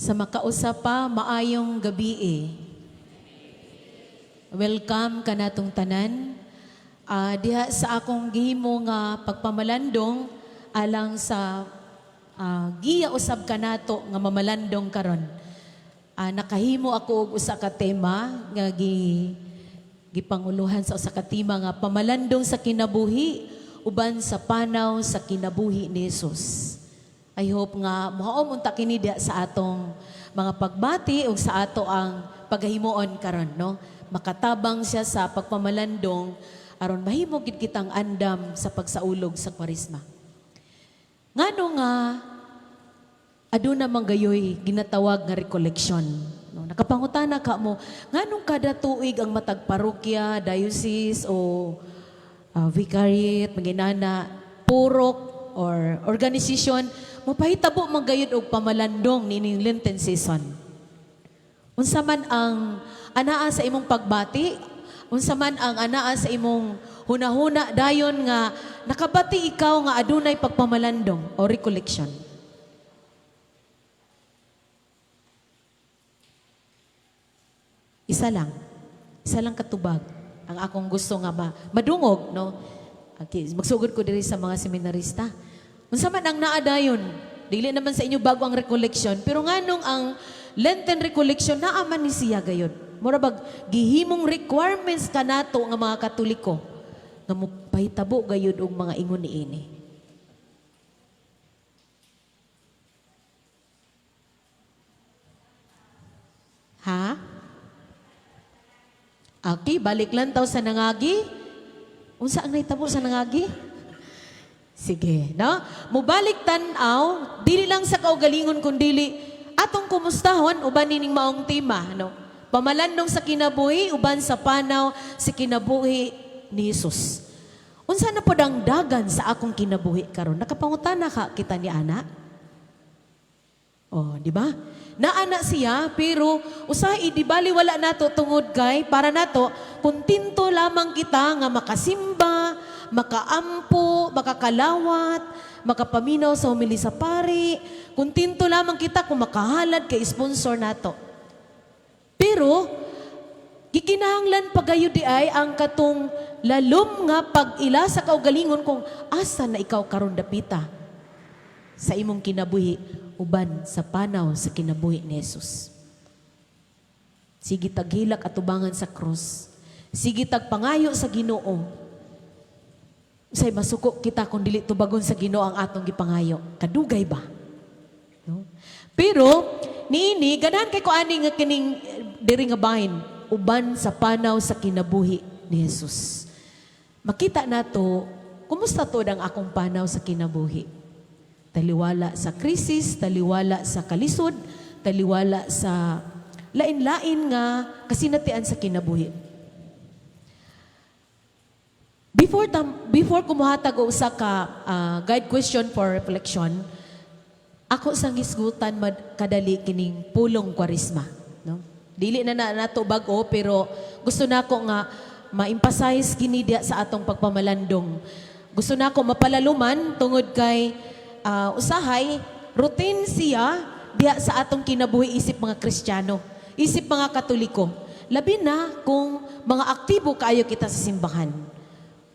Sa makausapa, maayong gabi Welcome ka natong tanan. Diha sa akong gihimo nga pagpamalandong alang sa giya usab ka nato nga mamalandong karon. Nakahimo ako og usa ka tema nga gipanguluhan sa usa ka tema nga pamalandong sa kinabuhi uban sa panaw sa kinabuhi ni Jesus. I hope nga mohaom unta kini diha sa atong mga pagbati ug sa ato ang pagahimoon karon, no? Makatabang siya sa pagpamalandong aron mahimo gid kitang andam sa pagsaulog sa Kwaresma. Ngano nga aduna man gayoy ginatawag nga recollection, no? Nakapangutana ka mo nganong kada tuig ang matag parokya, diocese o vicariate, maginana, purok or organisasyon mapahitabo man gayud og pamalandong nining Lenten season. Unsa man ang anaa sa imong pagbati, unsa man ang anaa sa imong hunahuna dayon nga nakabati ikaw nga adunay pagpamalandong o recollection. Isa lang katubag ang akong gusto nga madungog, no? Okay, magsugod ko diri sa mga seminarista. Unsa man ang naa dayon, dili naman sa inyo bago ang recollection, pero nganong ang Lenten recollection naa man ni siya gayud. Mura bag gihimong requirements kanato nga mga Katoliko nga mopahitabo gayud og mga ingon niini. Ha? Okay, balik lang taw sa nangagi. Unsa ang nahitabo sa nangagi? Sige, no? Mubalik tan-aw, dili lang sa kaugalingon kundi atong kumustahon uban nining maong tema, no? Pamalandong sa kinabuhi uban sa panaw sa kinabuhi ni Jesus. Unsa na pod ang dagan sa akong kinabuhi karon? Nakapangutana ka kita ni ana? Oh, di ba? Naana siya pero usahay di bali wala nato tungod kay para nato kuntinto lamang kita nga makasimba, makaampo, makakalawat, makapaminaw sa humili sa pari, kuntinto lamang kita kung makahalad kay sponsor nato. Pero gikinahanglan pagayo di ay ang katong lalom nga pag-ila sa kaugalingon kung asa na ikaw karon dapita sa imong kinabuhi uban sa panaw sa kinabuhi ni Jesus. Sige taghilak atubangan sa krus. Sige tagpangayo sa Ginoo. Say masuko kita kung dili tubagon sa Ginoo ang atong gipangayo. Kadugay ba? No? Pero niini ganahan kay ko ani nga kining diri nga bahin uban sa panaw sa kinabuhi ni Jesus. Makita nato kumusta to ang akong panaw sa kinabuhi. Taliwala sa krisis, taliwala sa kalisod, taliwala sa lain-lain nga kasinatian sa kinabuhi. Before kumuhatag o usa ka guide question for reflection, ako sang hisgutan kadali kining pulong Kwaresma, no? Dili na nato bag-o pero gusto nako nga ma-emphasize kini diha sa atong pagpamalandong. Gusto nako mapalaluman tungod kay usahay routine siya diha sa atong kinabuhi isip mga Kristiyano, isip mga Katoliko. Labi na kung mga aktibo kaayo kita sa simbahan.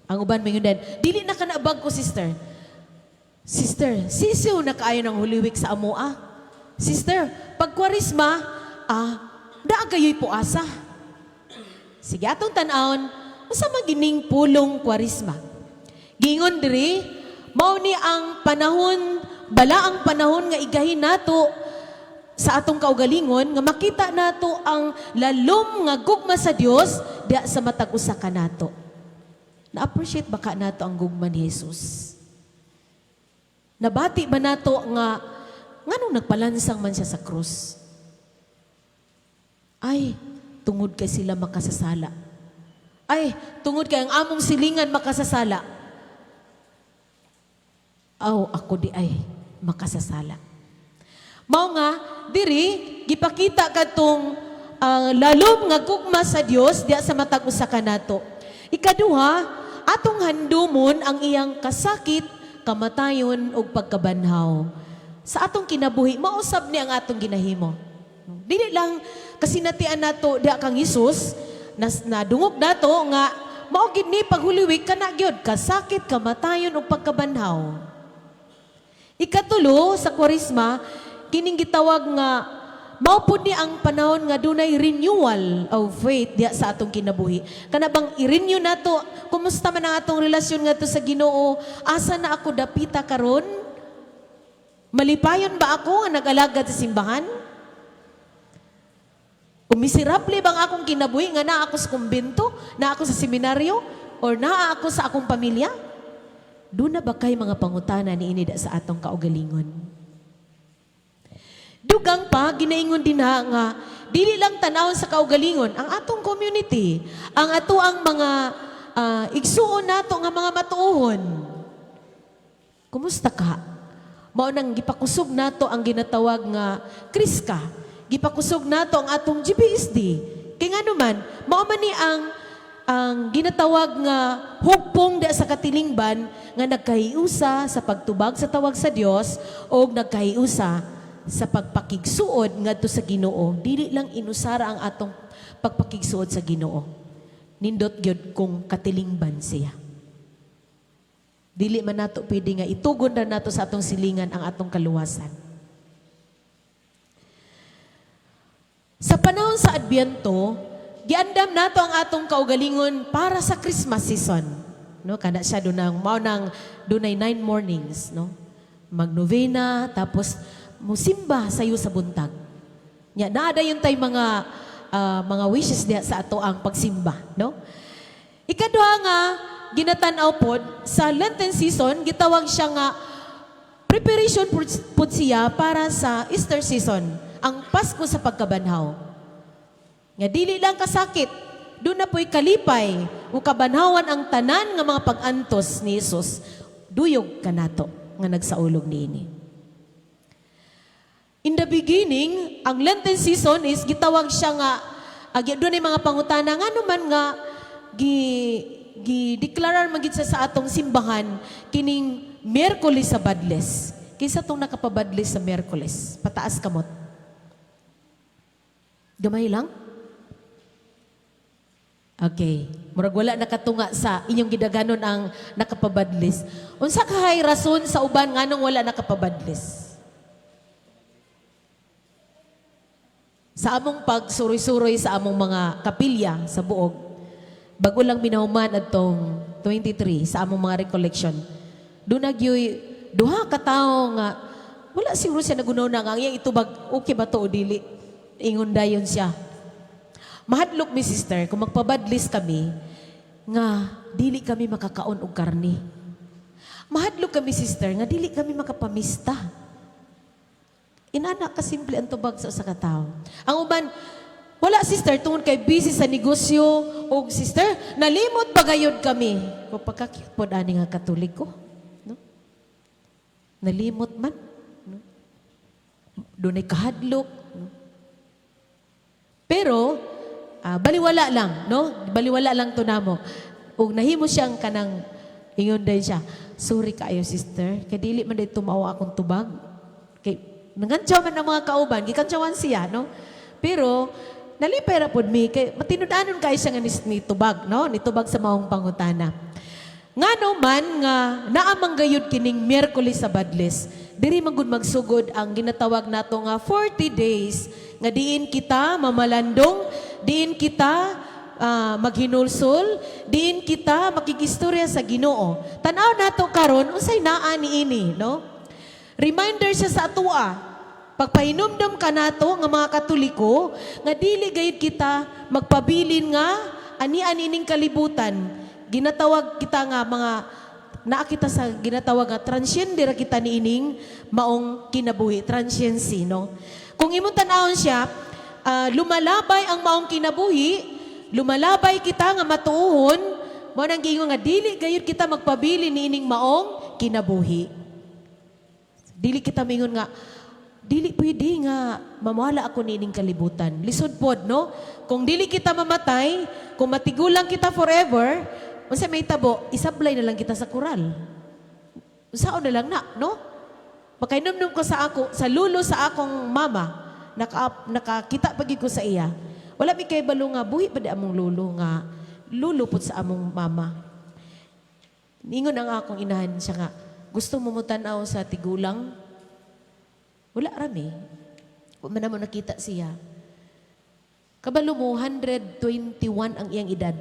Ang uban mo yun din, dili na ka naabag ko, sister. Sister, sisiw na kaayo ng huliwik sa amoa. Sister, pag Kwaresma, daagayoy po asa. Sige, atong tanawon, masa magining pulong Kwaresma. Gingon diri, mao ni ang panahon, bala ang panahon nga igahin nato sa atong kaugalingon, nga makita nato ang lalom nga gugma sa Dios diya sa matag usa ka nato. Na-appreciate baka nato ang gugma ni Jesus? Nabati ba nato nga nganong nagpalansang man siya sa krus? Ay, tungod kay sila makasasala. Ay, tungod kay ang among silingan makasasala. Ako di ay makasasala. Mao nga, diri, gipakita katong lalom nga gugma sa Dios diya sa matag usa ka nato. Ikaduha, atong handumon ang iyang kasakit, kamatayon o pagkabanhaw sa atong kinabuhi, mausab ni ang atong ginahimo. Dili lang kasinatian nato da kang Hesus, nadungog nato nga mao gid ni paghuliwig kana gyud kasakit, kamatayon ug pagkabanhaw. Ikatulo sa Kwaresma, kining gitawag nga mao pud ni ang panahon nga dunay renewal of faith diha sa atong kinabuhi. Kana bang i-renew nato, kumusta man ang atong relasyon ngadto sa Ginoo? Asa na ako dapita karon? Malipayon ba ako nga nag-alagad sa simbahan? Umisirable bang akong kinabuhi nga naa ako sa kumbento, naa ako sa seminaryo, or naa ako sa akong pamilya? Doon na ba kay mga pangutana ni inida sa atong kaugalingon? Dugang pa, ginaingon din nga, dili lang tanawon sa kaugalingon, ang atong community, ang ato ang mga igsuon nato nga mga matuohon. Kumusta ka? Mao nang gipakusog nato ang ginatawag nga Kriska. Gipakusog nato ang atong GBSD. Kay nga naman, mao man ni ang ginatawag nga hugpong da sa katilingban nga nagkahiusa sa pagtubag sa tawag sa Dios o nagkahiusa sa pagpakigsuod ngadto sa Ginoo. Dili lang inusara ang atong pagpakigsuod sa Ginoo. Nindot gyud kung katilingban siya. Dili man nato pwede nga itugon ra nato sa atong silingan ang atong kaluwasan. Sa panahon sa Adbyento, giandam nato ang atong kaugalingon para sa Christmas season. No, kada siya dunay 9 mornings, no? Magnovena, tapos musimba sayo sa buntag. Nya naada yun tay mga wishes diha sa ato ang pagsimba, no? Ikaduha nga ginatan-aw pod sa Lenten season, gitawag siya nga preparation pod siya para sa Easter season, ang Pasko sa pagkabanhaw. Nga dili lang kasakit, doon na po'y kalipay o kabanhawan ang tanan nga mga pag-antos ni Jesus. Duyog kanato nga nagsaulog niini. In the beginning, ang Lenten season is gitawag siya nga, doon ay mga pangutana, nga naman nga, gideklarar magit sa atong simbahan, kining Miyerkules sa Badles. Kinsa itong nakapabadles sa Miyerkules? Pataas kamot. Gamay lang? Okay. Murag wala nakatunga sa inyong gidaganon ang nakapabadles. Unsa kahay rason sa uban nganong wala nakapabadles? Sa among pagsuroy-suroy sa among mga kapilya sa buog, bago lang minahuman atong 23 sa among mga recollection, doon nagyoy duha ka tawo nga wala siguro siya nagunaw na nga iyang itubag okay ba to o dili, ingon dayon siya. Mahadlok mi sister kung magpabadlis kami nga dili kami makakaon og karne. Mahadlok kami sister nga dili kami makapamista. Inana ka simple ang tubag sa katao. Ang uban, wala sister, tungod kay busy sa negosyo, o sister, nalimot bagayod kami. Pagkakit po ani nga Katoliko. No? Nalimot man. No? Doon ay kahadlok. No? Pero, baliwala lang, no? Baliwala lang to namo. O nahimo siyang kanang, ingon din siya, sorry kaayo sister, kay dili man dito tumawa akong tubag. Kay nangantsaw man ang mga kauban, gikantsawan siya, no? Pero, nalipay ra pod mi, kay matinud-anon kayo siya nga nitubag, no? Nitubag sa maong pangutana. Nga man nga, naamang gayud kining Miyerkules sa Badles, diri magud magsugod ang ginatawag nato nga 40 days, nga diin kita mamalandong, diin kita maghinulsol, diin kita makikistorya sa Ginoo. Tanaw nato karon unsay naa niini, no? Reminder siya sa atua. Pagpahinumdum ka nato nga mga Katoliko, nga dili gayud kita magpabilin nga ani-anining kalibutan. Ginatawag kita nga mga naakita sa ginatawag nga transcender kita niining maong kinabuhi, transiency, no? Kung imong tan-awon siya, lumalabay ang maong kinabuhi, lumalabay kita nga matuohon, mo nang gingon nga dili gayud kita magpabilin niining maong kinabuhi. Dili kita mingon nga dili pwede nga mamawala ako nining kalibutan. Lisod pod, no? Kung dili kita mamatay, kung matigulang kita forever, unsa may tabo, isablay na lang kita sa koral. Usaon na lang na, no? Makainom-nom ko sa lulo sa akong mama. Nakakita pagi ko sa iya. Wala mi kay balo nga buhi pa di among lulo nga lulupot sa among mama. Ningon ang akong inahan siya nga, gusto mo mutanaw sa tigulang? Wala rami. Kung man mo nakita siya. Kabalo mo, 121 ang iyang edad.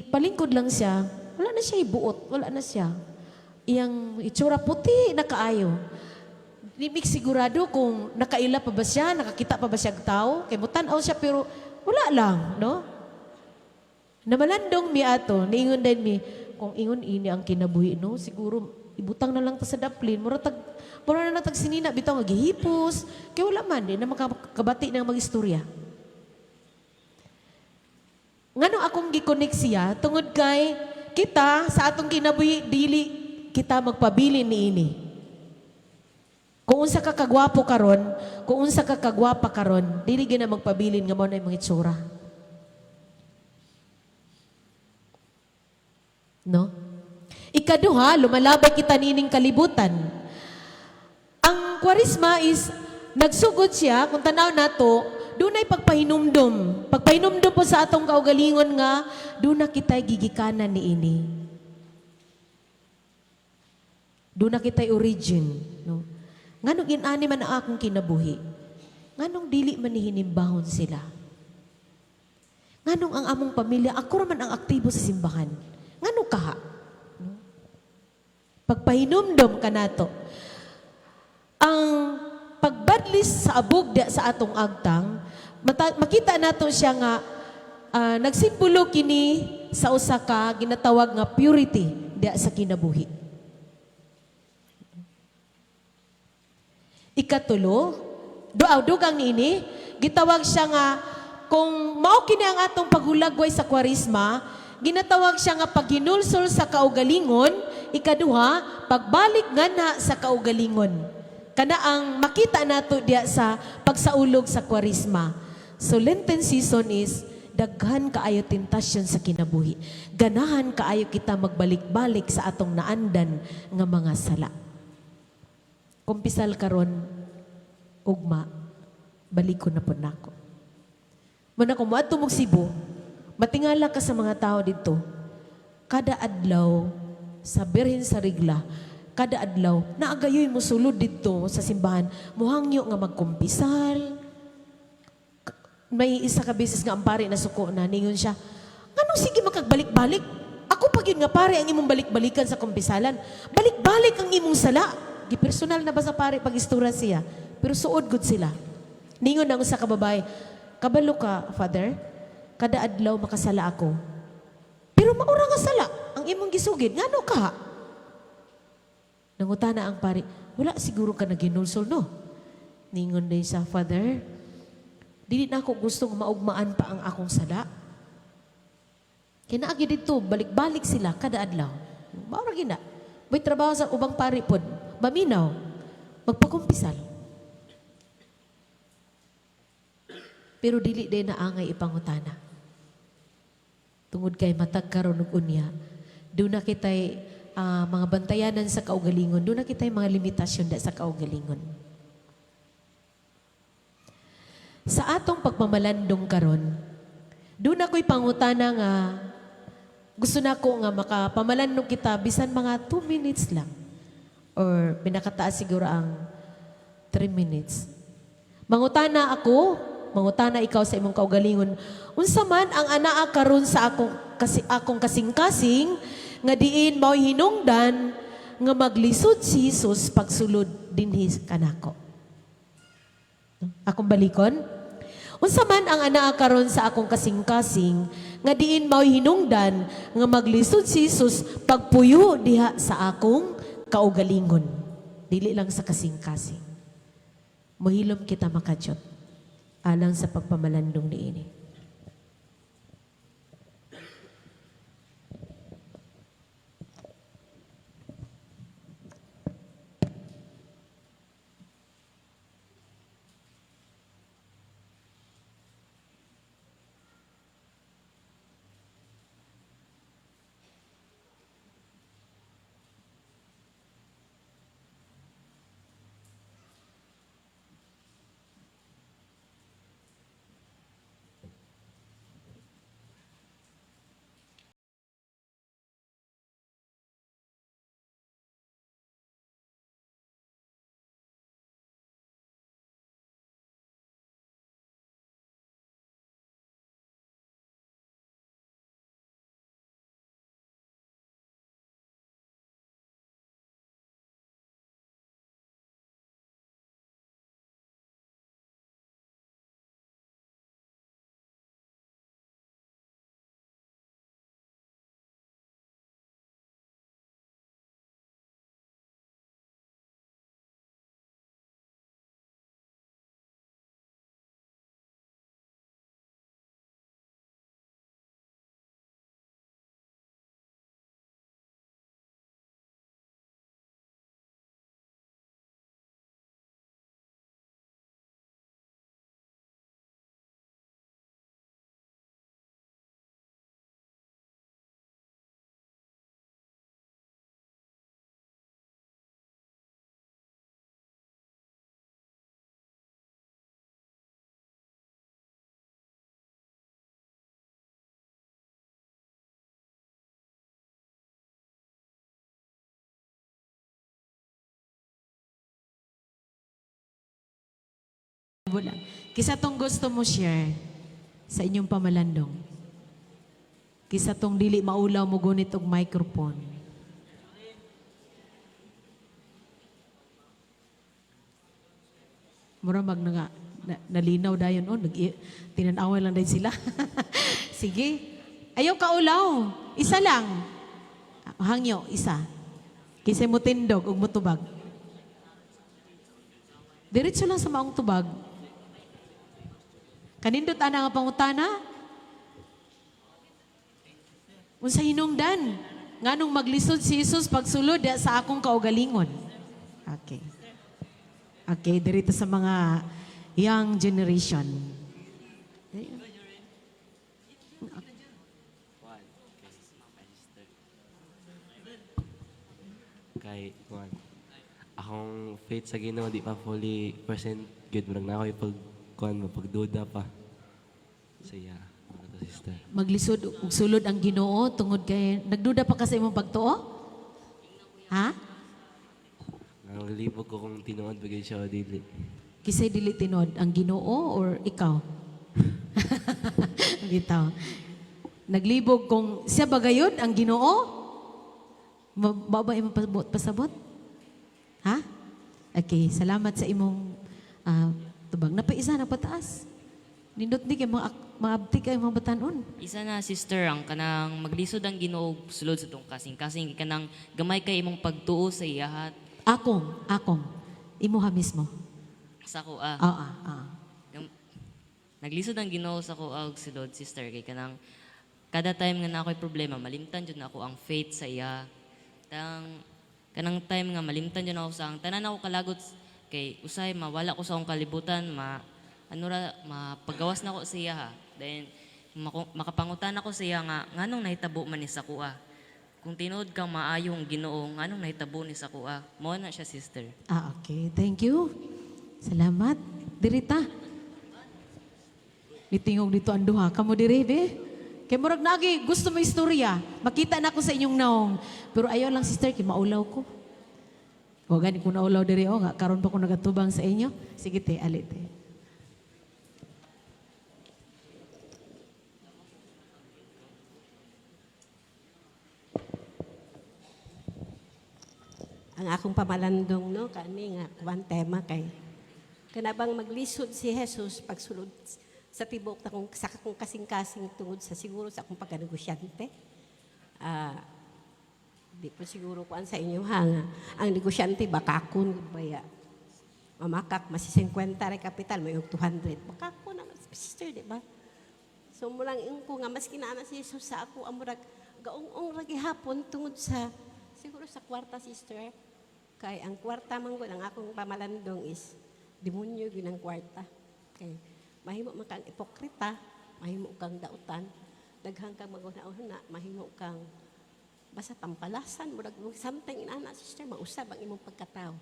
Palingkod lang siya, wala na siya ibuot, wala na siya. Iyang itsura puti na kaayo. Limik sigurado kung nakaila pa ba siya, nakakita pa ba siya tao, kay mutanaw siya pero wala lang, no? Namalandong mi ato, niingon din mi, kung ingon ini ang kinabuhi, no? Siguro ibutang na lang ta sa daplin, mura na natag sinina, bitaw nga gihipos, kay wala man, di na makabati ng mag-istorya. Ngano akong gikonek siya, tungod kay kita, sa atong kinabuhi, dili kita magpabili ni ini. Kung unsa ka kagwapo karon, kung unsa ka kagwapa karon, dili gina magpabilin nga mo na mga itsura. No? Ikaduha, lumalabay kita nining kalibutan. Ang kwarisma is, nagsugod siya, kung tanaw nato, doon ay pagpahinumdum. Pagpahinumdum po sa atong kaugalingon nga, doon na kita'y gigikanan ni ini. Doon na kita'y origin. No? Nganong inani man ang akong kinabuhi? Nganong dili man hinimbahon sila? Nganong ang among pamilya, ako raman ang aktibo sa simbahan? Nganong kaha? No? Pagpahinumdum ka nato. Ang pagbadlis sa abugda sa atong agtang, makita nato siya nga nagsimpulo kini sa usa ka ginatawag nga purity diya sa kinabuhi. Ikatulo, dugang niini, gitawag siya nga, kung mao kini ang atong paghulagway sa kwarisma, ginatawag siya nga paghinulsol sa kaugalingon, ikaduha, pagbalik nga na sa kaugalingon. Kana ang makita nato diya sa pagsaulog sa kwarisma. So Lenten season is, daghan kaayo tentasyon sa kinabuhi. Ganahan kaayo kita magbalik-balik sa atong naandan nga mga sala. Kumpisal karon, ugma, balik ko na po nako. Muna kung maadto mong Cebu, matingala ka sa mga tao dito, kada adlaw, sa Birhen sa Rigla, kada adlaw, naagayoy mo sulod dito sa simbahan, muhangyo nga magkumpisal. May isa ka beses nga ang pare na suko na, ningon siya, anong sige makagbalik-balik? Ako pag yun nga pare ang imong balik-balikan sa kumpisalan. Balik-balik ang imong sala. Di personal na ba sa pare pag-istura siya? Pero suod good sila. Ningon na sa kababae, kabalo ka, Father, kada adlaw makasala ako. Pero maura nga sala, ang imong gisugid, ngano ka? Nangutana ang pare, wala siguro ka na ginulsol, no? Ningon din sa Father, dili na ako gustong maugmaan pa ang akong sala. Kinaagi dito, balik-balik sila kada adlaw. Maura gina. May trabaho sa ubang pare pod, maminaw, magpakumpisal. Pero dili din na angay ipangutana. Tungod kay matag karon og unya, doon na kitay mga bantayanan sa kaugalingon, doon na kitay mga limitasyon da sa kaugalingon. Sa atong pagmamalandong karon, doon ako'y pangutana nga, gusto na ko nga makapamalandong kita bisan mga 2 minutes lang. Or pinakataas siguro ang 3 minutes. Mangutana ako, mangutana ikaw sa imong kaugalingon, unsa man ang anaa karon sa akong kasing-kasing, nga diin mao'y hinungdan, nga maglisod si Jesus pagsulod dinhi kanako. Akong balikon, unsa man ang anaa karon sa akong kasing-kasing, nga diin mao'y hinungdan, nga maglisod si Jesus pagpuyo diha sa akong kaugalingon. Dili lang sa kasing-kasing. Mohilom kita makadyot alang sa pagpamalandong niini. Wala. Kisa tong gusto mo share sa inyong pamalandong. Kisa tong dili maulaw mo gunit og microphone. Mura mag nalinaw dayon tinanaway lang din sila. Sige. Ayaw kaulaw. Isa lang. Hangyo, isa. Kisay mo tindog ug mutubag. Diretso lang sa maong tubag. Kanindot ana nga pangutana? Unsa hinungdan? Nganong maglisod si Jesus pagsulod sa akong kaugalingon. Okay. Okay, dirito sa mga young generation. Kay Juan, akong faith sa Ginoo di pa fully percent good. Murag na ako mapagduda pa. So yeah, mga to sister. Maglisod ug sulod ang Ginoo tungod kay nagduda pa ka sa imong pagtuo? Ha? Nanglibog ko kung tinuod bagay siya o dili. Kisay dili tinod ang Ginoo or ikaw? Bitaw. Naglibog kung siya bagayod ang Ginoo? Mababa imong pasabot? Ha? Okay, salamat sa imong tubag. Napaisa na pataas. Nindot ni kay maabti kay mga batanon. Isa na sister ang kanang maglisod ang Ginoo sulod sa tong kasing kanang gamay kay imong pagtuo sa iyahat. Akong. Imuha mismo. Sa ko Naglisod ang Ginoo sa ko og sulod sister kay kada time nga na ako'y problema malimtan jud na ako ang faith sa iya. Kanang time nga malimtan jud ako sa ang tanan ako kalagot kay usay mawala ko sa akong kalibutan mapagawas na ko sa iya ha. Then makapangutan ako sa iya nga nganong nahitabo man ni sa kuha. Kung tinuod kang maayong Ginoo nganong nahitabo ni sa kuha. Mao na siya sister. Okay. Thank you. Salamat. Dirita. Nitingog dito ang duha. Kamu diri be? Kay murag nagi gusto mo istorya. Makita na ko sa inyong naong. Pero ayaw lang sister kay maulaw ko. O gani ko naulaw diri nga karon pa ko nagatubang sa inyo. Sige te, alit te. Ang akong pamalandong no kani nga kuan tema kay kanabang maglisod si Jesus pagsulod sa tibok na sa akong kasing-kasing tungod sa siguro sa akong pagkanegosyante. Di po siguro kuan sa inyo ha nga ang negosyante bakakon baya mamakak masi 50 ra kapital may 200 bakakon na sister di ba? So mulang ingko nga maski na si Jesus sa ako amurag gaong-ong ra gihapon tungod sa siguro sa kwarta sister. Kay ang kwarta man gud ang akong pamalandong is demonyo gyud ang kwarta. Kay mahimo man kang ipokrita, mahimo kang dautan, daghang kang maghuna-huna, mahimo kang basta tampalasan murag something inana sister mausab ang imong pagkatao.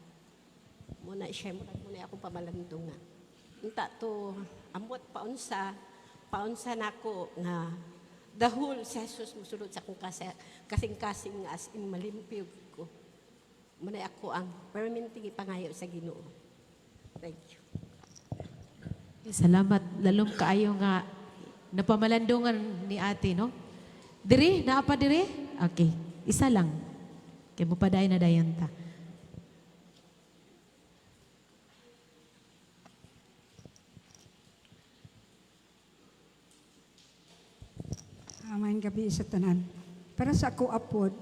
Muna siya murag muna akong pamalandong nga. Unta to amot paunsa nako nga dahul si Jesus musulod sa akong kasing-kasing nga as in malimpyog ko. Muna ako ang permanenteng ipangayo sa Ginoo. Thank you. Salamat. Lalong kaayo nga napamalandungan ni ate, no? Diri? Naapa diri? Okay. Isa lang. Kaya mo pa dayon na dayon ta. Amayong gabi sa tanan. Para sa ako apod,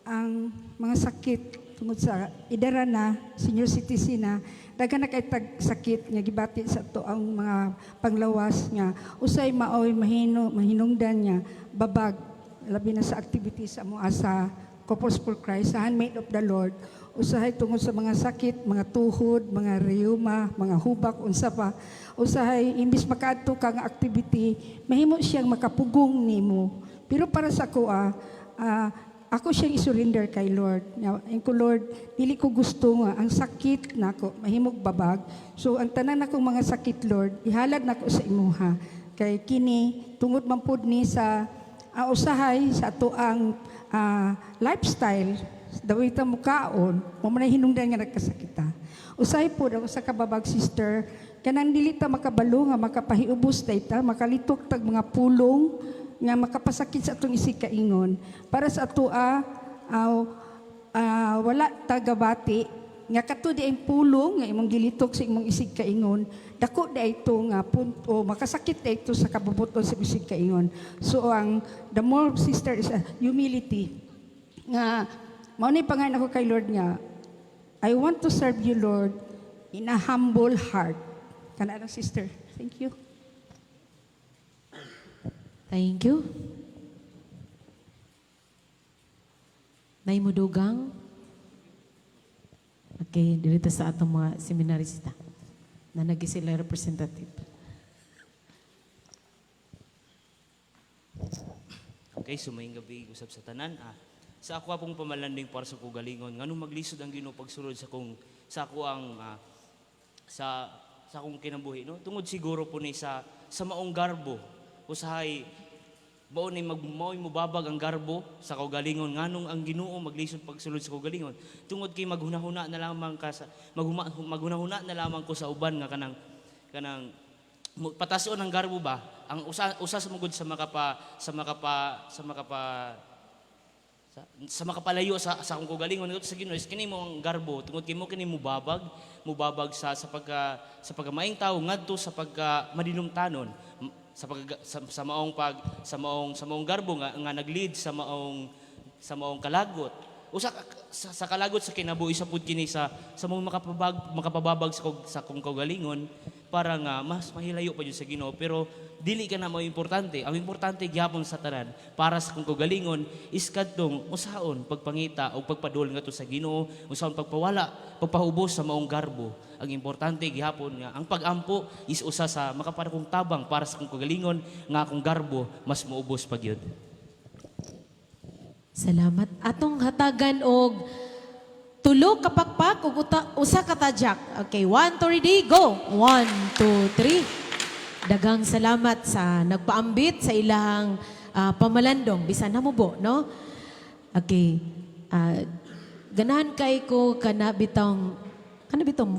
ang mga sakit tungod sa idara na, senior citizen na, daga na kay tag sakit nga gibati sa to ang mga panglawas nga usay maoy mahinungdan niya babag labi na sa activities sa mga sa Couples for Christ sa Handmaid of the Lord usahay tungod sa mga sakit, mga tuhod, mga reuma, mga hubak unsa pa usahay imbis makaadto ka nga activity mahimo siyang makapugong nimo pero para sa ako siyang isurrender kay Lord. Ang ko Lord, dili ko gusto nga ang sakit nako mahimog babag. So ang tanan akong mga sakit Lord, ihalad nako sa imuha. Kay kini tungod man pud ni sa usahay sa ato ang lifestyle dawita mo kaon, mo man hinungdan nga nagkasakita. Usahay pud ako sa kababag sister kanang dili ta makabalo nga makapahiubos dayta, makalitok tag mga pulong nga makapasakit sa atong isig kaingon. Para sa atoa wala tagabati nga kato di ang pulong nga imong gilitok sa imong isig kaingon, dako da ito nga punto makasakit da ito sa kabubuton sa isig kaingon. So the more, sister, is humility nga mao ni pangalan ako kay Lord nga I want to serve you, Lord, in a humble heart. Kana lang, sister. Thank you. Thank you. Nay Mudugang. Okay, dito sa atong mga seminarista na nagi sila representative. Okay, sumayong gabi usab sa tanan. Sa ako pong pamalanding para sa kugalingon, nganong maglisod ang Ginoo pagsulod sa ako ang sa akong kinabuhi, no? Tungod siguro po ni sa maong garbo usahay mao ni mao'y mubabag ang garbo sa kaugalingon nganong ang Ginoo maglisod pagsulod sa kaugalingon. Tungod kay maghunahuna na lamang ka sa maghunahuna na lamang ko sa uban nga kanang patason ang garbo ba ang usa sa mugod sa makapalayo sa akong kaugalingon ngadto sa Ginoo is kini mo ang garbo tungod kay mo kini mubabag sa pagkamaing tao ngadto sa pagka madinumtanon sa maong garbo nga naglead sa maong kalagot usa sa kalagot sa kinabuhi sa pud kini sa maong makapababag sa kong kaugalingon para nga mas mahilayo pa jud sa Ginoo pero dili ka na mao importante. Ang importante gyapon sa tanan para sa kong kaugalingon is kadtong usaon pagpangita o pagpadul ngadto sa Ginoo, usaon pagpahubos sa maong garbo. Ang importante gihapon nga ang pag-ampo is usa sa makaparakong tabang para sa kong kaugalingon nga akong garbo mas maubos pa gyud. Salamat. Atong hatagan og tulo ka pakpak ug usa ka tadyak. Okay, 1 to ready, go. 1, 2, 3. Dagang salamat sa nagpaambit sa ilang pamalandong bisan na mo bo, no? Okay. Ganahan kay ko kanabitong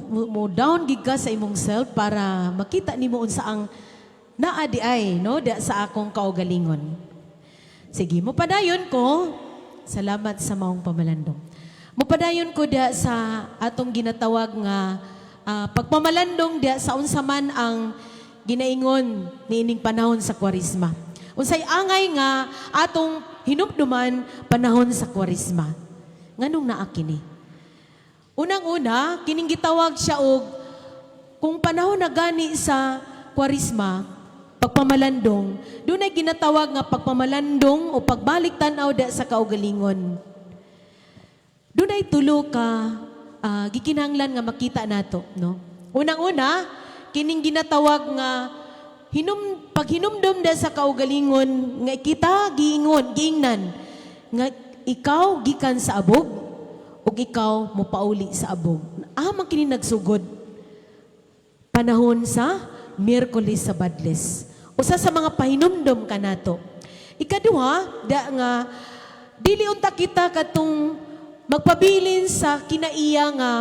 mo down gid ka sa imong self para makita nimo unsa ang naa di ay, no, da sa akong kaugalingon. Sige, mo padayon ko. Salamat sa maong pamalandong. Mupadayon ko da sa atong ginatawag nga pagpamalandong da sa unsa man ang ginaingon niining panahon sa Kwaresma. Unsay angay nga atong hinumduman panahon sa Kwaresma. Nganong naa kini? Unang-una, kining gitawag siya og kung panahon na gani sa Kwaresma, pagpamalandong, doon ay ginatawag nga pagpamalandong o pagbalik tanaw da sa kaugalingon. Doon ay tulo ka gikinahanglan nga makita nato, no? Unang-una, kining ginatawag nga paghinumdum da sa kaugalingon nga kita giingnan nga ikaw gikan sa abog ug ikaw mopauli sa abog. Amang kini nagsugod panahon sa Miyerkules sa Badles. Usa sa mga pahinumdum kanato. Ikaduha, da nga dili unta kita katong magpabilin sa kinaiya nga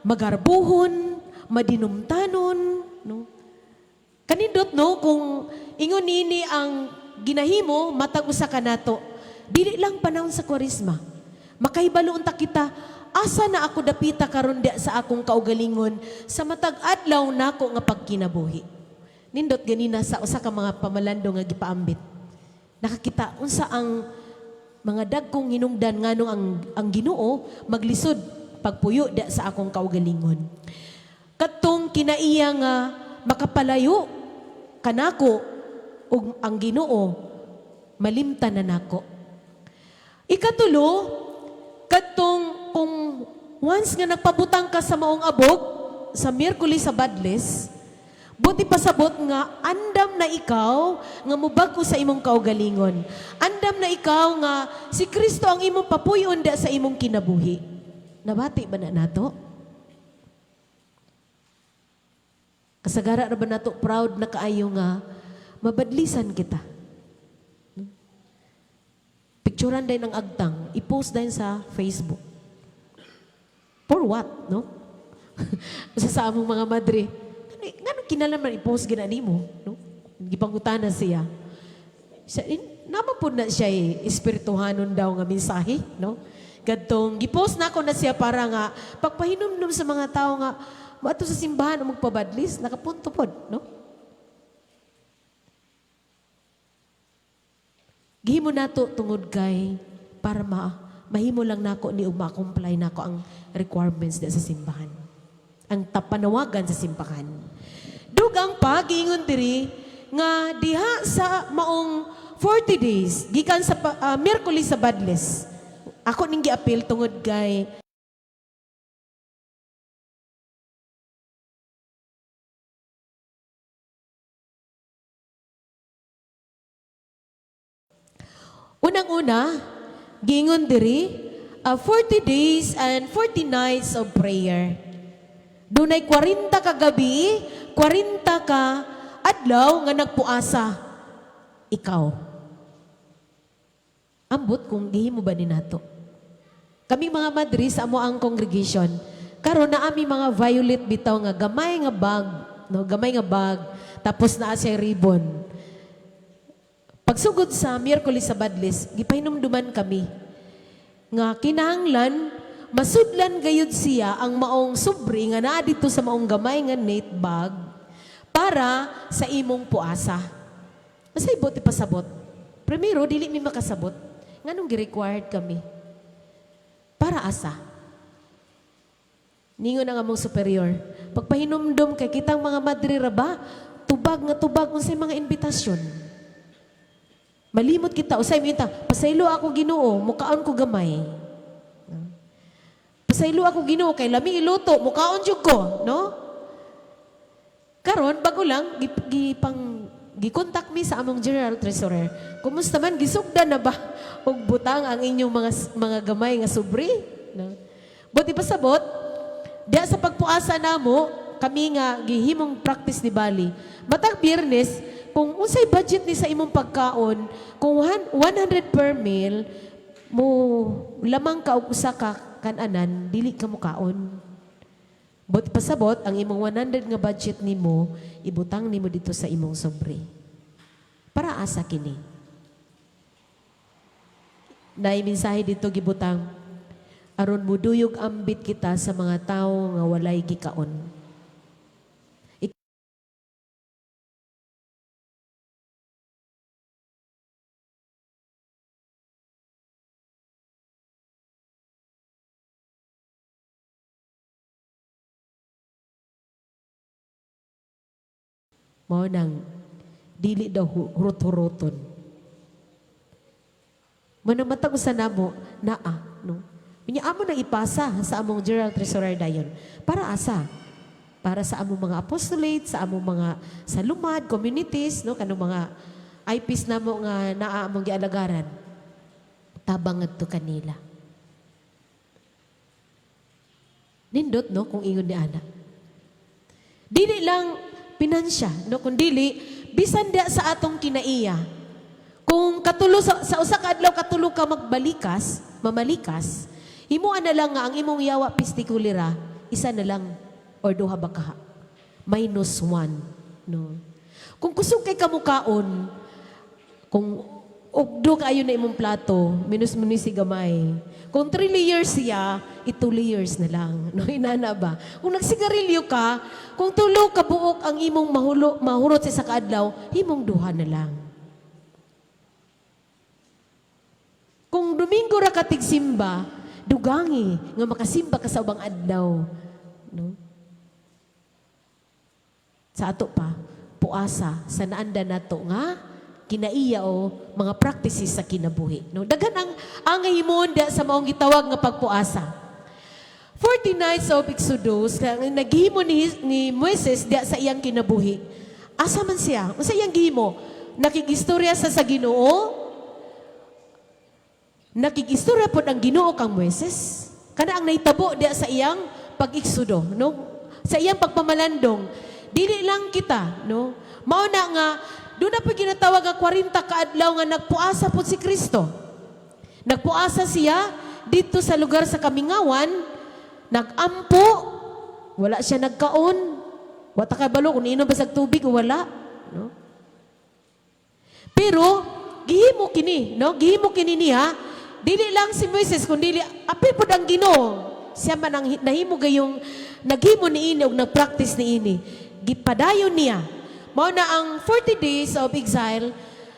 magarbuhon, madinumtanon, no? Kanindot, no, kung ingon nini ang ginahimo matag usa kanato. Dili lang panahon sa Kwaresma. Makahibalo unta kita asa na ako dapita karon dia sa akong kaugalingon sa matag adlaw nako nga pagkinabuhi. Nindot ganina sa usa ka mga pamalandong nga gipaambit. Nakakita unsa ang mga dagkong hinungdan nganong ang Ginoo maglisod pagpuyo da sa akong kaugalingon. Katong kinaiya nga makapalayo kanako ug ang Ginoo malimtan na nako. Ikatulo, katong kung once nga nagpabutang ka sa maong abog sa Miyerkules sa Badles, buti pasabot nga andam na ikaw nga mubag-o sa imong kaugalingon. Andam na ikaw nga si Kristo ang imong papuyon da sa imong kinabuhi. Nabati ba na nato? Kasagara ra ba nato proud na kaayo nga mabadlisan kita? Picturean din ang agtang, i-post din sa Facebook. For what, no? Sa among mga madre. Nga kinalaman i-post ginani mo, no? Gipangutana siya. Naman po na siya espirituhanon daw nga mensahe, no? Gadtong gipost na ako na siya para nga pagpahinumdum sa mga tao nga maato sa simbahan o magpabadlis, nakapunto pod, no? Gihimo nato tungod kay para mahimo lang nako ni ma-comply nako ang requirements sa simbahan. Ang tapanawagan sa simbahan. Dugang pag-ingon diri nga diha sa maong 40 days gikan sa Miyerkules sa Badles. Ako ning giapil tungod kay unang-una, gingon diri, 40 days and 40 nights of prayer. Dunay 40 ka gabi, 40 ka adlaw nga nagpuasa. Ikaw. Ambot kung gihimo ba ni nato. Kami mga madri sa amo ang congregation, karon na ami mga violet bitaw nga gamay nga bag, no, gamay nga bag, tapos naa siya ribbon. Pagsugod sa Miyerkules sa Badles, gipahinumduman kami nga kinahanglan masudlan gayud siya ang maong subri nga naa dito sa maong gamay nga net bag para sa imong puasa. Masay buti pasabot. Primero, dili mi makasabot. Nganong gi-required kami? Para asa? Ningon ang among superior. Pagpahinumdum kay kitang mga madri ra ba, tubag nga tubag unsay mga imbitasyon. Malimot kita, usay mo ita, pasaylo ako Ginoo, mukaon ko gamay. Pasaylo ako Ginoo, kay lami iluto, mukaon jud ko, no? Karon bago lang, gikontak mi sa among General Treasurer. Kumusta man, gisugdan na ba og butang ang inyong mga gamay nga subri? No? Buti pasabot, diya sa pagpuasa namo, kami nga gihimong practice ni Bali. Matag Biyernes, kung unsay budget ni sa imong pagkaon, kung 100 per meal, mo lamang ka og usa ka kananan, dili ka mo kaon. But pasabot, ang imong 100 nga budget nimo, ibutang nimo dito sa imong sobre. Para asa kini. Naay mensahe dito gibutang, aron muduyog ambit kita sa mga tawo nga walay gikaon. Mao nang dili daw hurot-huroton. Manamatag sa namo naa, no? Minya amo nang ipasa sa among General Treasurer dayon. Para asa? Para sa among mga apostolate, sa among mga salumad, communities, no? Kanong mga IPs namo nga naa among gialagaran. Tabang adto kanila. Nindot, no? Kung ingon ni Ana. Dili lang pinansya, no? Kundili, bisan dia sa atong kinaiya. Kung katulo sa usa ka adlaw katulo ka mamalikas, himuan na lang nga ang imong yawa pistikulira, isa na lang or duha ba ka? -1, no? Kung kusog kay kamukaon, kung ugdo kayo na imong plato, minus si gamay. Kung 3 layers siya, 2 layers na lang. No, inana ba? Kung nagsigarilyo ka, kung tulo ka buok ang imong mahurot sa isa kaadlaw, himong duha na lang. Kung Domingo ra ka tigsimba, dugangi nga makasimba ka sa ubang adlaw. No? Sa ato pa, puasa, sa naanda nato nga, kinaiya o mga practices sa kinabuhi. No? Daghan ang himon sa maong gitawag nga pagpuasa. 40 nights of Exodus, naghimo ni Moises diya sa iyang kinabuhi. Asa man siya? Unsa iyang gihimo? Nakigistorya sa Ginoo? Nakigistorya pod ang Ginoo kang Moises? Kana ang nahitabo diya sa iyang pag-Exodo, no? Sa iyang pagpamalandong. Dili lang kita, no? Mao na nga doon na po ginatawag ang 40 kaadlaw nga nagpuasa po si Kristo. Nagpuasa siya dito sa lugar sa Kamingawan, nagampo, wala siya nagkaon, Wata ka balo kung inom basag tubig o wala, no? Pero gihimo kini, no? Gihimo kini niya, dili lang si Moises kundi apil pud ang Ginoo. Siya man ang nahimo gayong naghimo niini og nagpractice niini. Gipadayon niya. Mao na ang 40 days of exile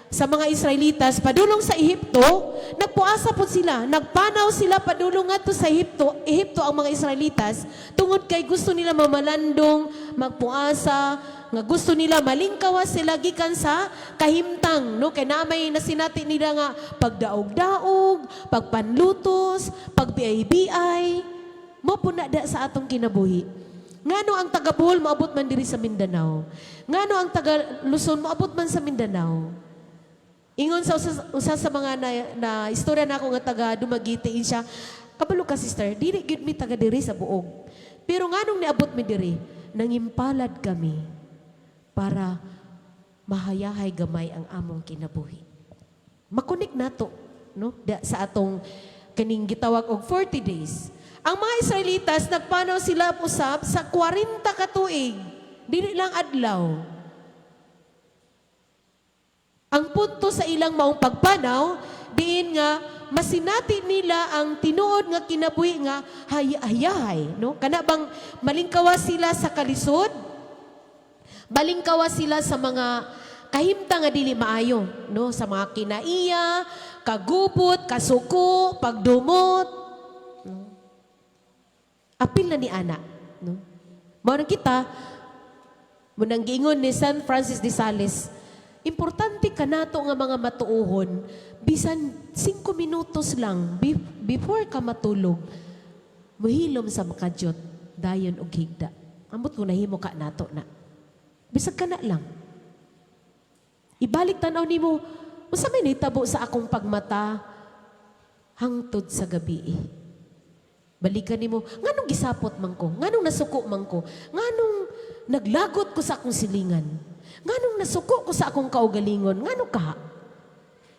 sa mga Israelitas padulong sa Ehipto, nagpuasa po sila, nagpanaw sila padulong ngadto sa Ehipto ang mga Israelitas tungod kay gusto nila mamalandong, magpuasa, nga gusto nila malingkawas sila gikan sa kahimtang, no? Kay namay na sinati nila nga pagdaog-daog, pagpanlutos, pagbiay-biay, mo po na da sa atong kinabuhi. Ngano ang taga Bohol maabot man diri sa Mindanao? Ngano ang taga Luzon maabot man sa Mindanao? Ingon sa usa sa mga na istorya nako nga taga Dumaguete siya. Kabalo ka sister, dili gyud mi taga diri sa buog. Pero nganong niabot mi diri, nangimpalad kami para mahayahay gamay ang among kinabuhi. Makunik nato, no? Sa atong kaning gitawag og 40 days. Ang mga Israelitas nagpanaw sila usab sa 40 ka tuig. Dili lang adlaw. Ang punto sa ilang maong pagpanaw, diin nga masinati nila ang tinuod nga kinabuhi nga hayahay, no? Kana bang malingkawas sila sa kalisod? Balingkawas sila sa mga kahimtang nga dili maayo, no? Sa mga kinaiya, kagupot, kasuko, pagdumot. No? Apil na ni ana, no? Mao na kita, munang giingon ni San Francis de Sales, importante ka nato nga mga matuohon, bisan 5 minutos lang before ka matulog, muhilom sa makadyot, dayon og higda. Ambot ko nahimo ka nato na. Bisag ka na lang. Ibalik tanaw nimo, unsa may nahitabo sa akong pagmata hangtod sa gabi. Balikan nimo, nganong gisapot man ko? Nganong nasuko man ko? Nganong naglagot ko sa akong silingan? Nganong nasuko ko sa akong kaugalingon? Ngano ka?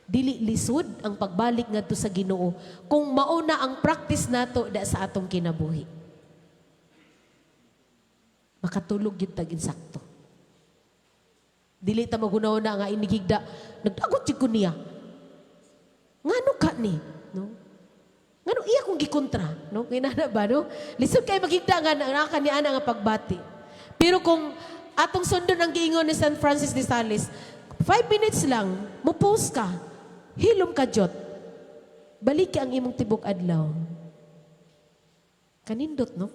Dili lisod ang pagbalik ngadto sa Ginoo kung mauna ang practice nato da sa atong kinabuhi. Makatulog gyud tag insakto. Dili ta magunaw na nga inigigda, nagdagot jud ko niya. Ngano ka ni, no? Ngano iya kong gikontra, no? Kinana ba, no? Lisod kay magigda nga naka ni ana nga pagbati. Pero kung atong sundon ang giingon ni San Francis de Sales, 5 minutes lang, mupos ka, hilom ka jot, balik ang imong tibok adlaw. Kanindot, no?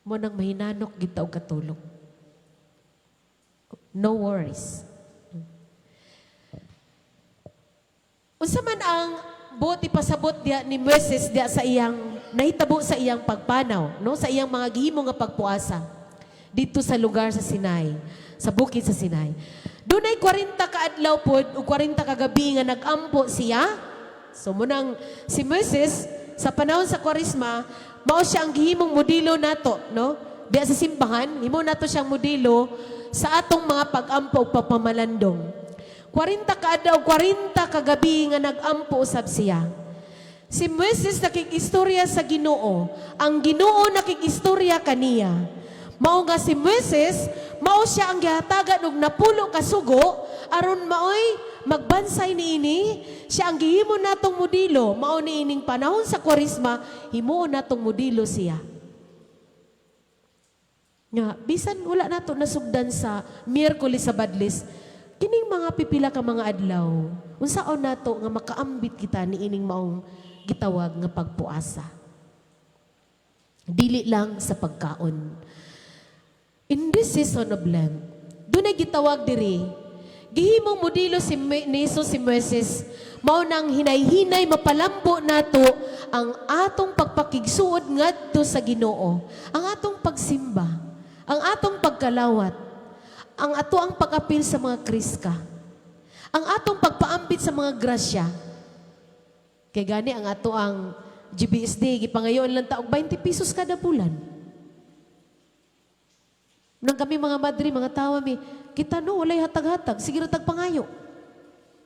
Mo nang mahinanok gita og katulog. No worries. Unsa man ang buti pasabot dia ni Moises dia sa iyang nahitabo sa iyang pagpanaw, no? Sa iyang mga gihimo nga pagpuasa dito sa lugar sa Sinai, sa bukid sa Sinai. Dunay 40 ka adlaw pod ug 40 ka gabi nga nagampo siya. So munang si Moises sa panahon sa Kwaresma, mao siya ang gihimong modelo nato, no? Diya sa simbahan, himo nato siyang modelo sa atong mga pag-ampo ug pagpamalandong. 40 ka adlaw, 40 ka gabi nga nagampo usab siya. Si Moises nakikistorya sa Ginoo, ang Ginoo nakikistorya kaniya. Mao nga si Moises, mao siya ang gihatagan og napulo ka sugo aron maoy magbansay niini. Siya ang gihimo natong modelo, mao niining panahon sa Kwaresma, himuon natong modelo siya. Nga bisan wala nato nasugdan sa Miyerkules sa Badlis, kining mga pipila ka mga adlaw, unsaon nato nga makaambit kita niining maong gitawag nga pagpuasa. Dili lang sa pagkaon. In this season of Lent, doon ay gitawag diri, gihimong modelo si Moises, mao nang hinay-hinay mapalambo nato ang atong pagpakigsuod ngadto sa Ginoo, ang atong pagsimba, ang atong pagkalawat, ang ato ang pag-apil sa mga kriska, ang atong pagpaambit sa mga grasya. Kay gani ang ato ang GBSD, gipangayon lang taog 20 pesos kada bulan. Nang kami mga madri, mga tawa mi, kita no, walay hatag-hatag, sige ratag pangayo.